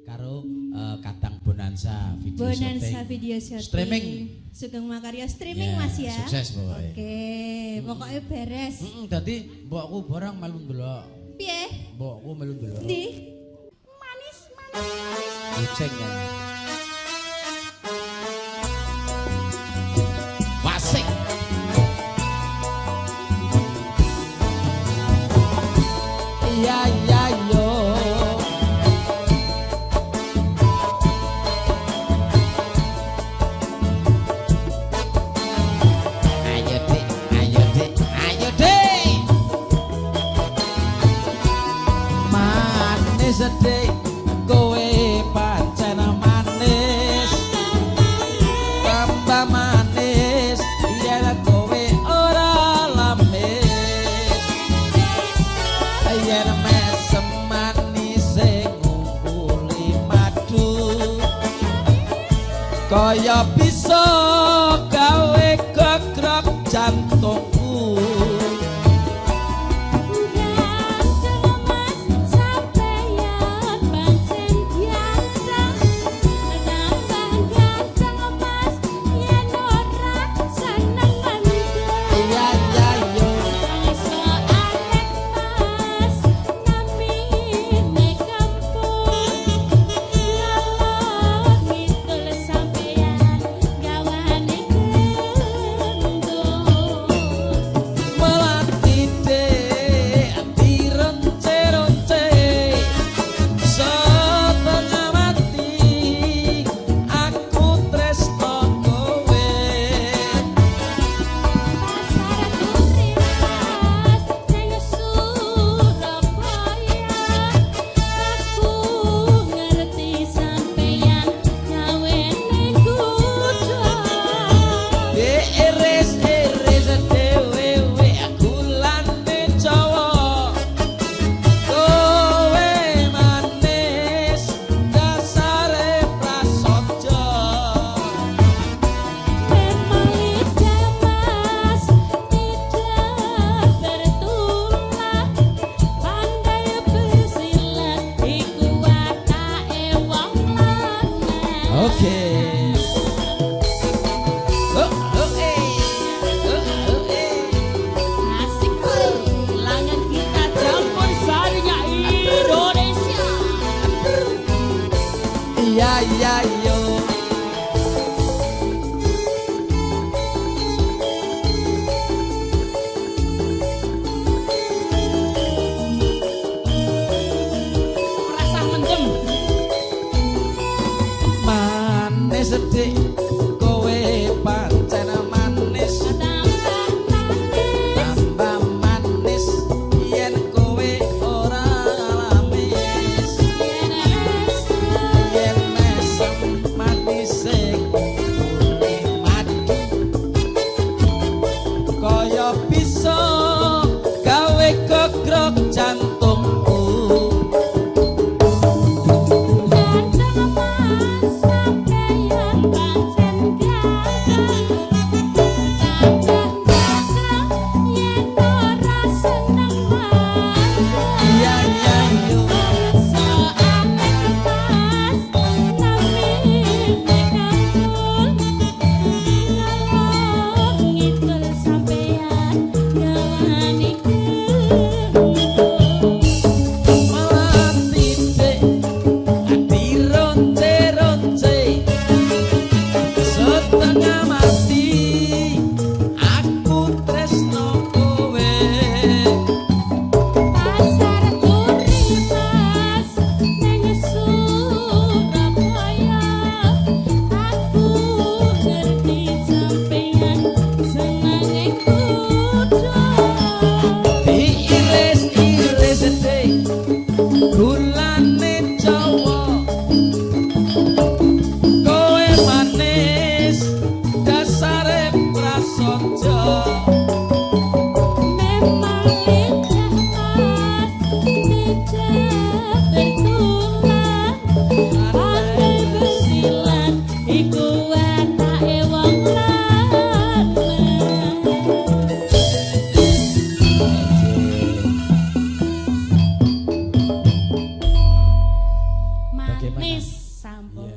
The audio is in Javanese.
karo Kadang Bonanza video shooting. Streaming. Sugeng Makarya streaming Mas ya. Sukses pokoknya. Oke, pokoknya beres. Dadi mbokku barang melu ndelok. Piye? Mbokku melu ndelok. Ndi? Manis. Kucing ya. Wasik. Iya yo. Sedih kowe pancen manis tambah manis yen kowe ora lamis yen mesem manis ngumpuli madu kaya bisa gawe gegrek jantungku. Sedih kowe pancen manis tambah manis yen kowe ora lamis yen mesem manis kuwi madu kaya bisa gawe gegrek jantungku. Bagaimana? Manis sampun.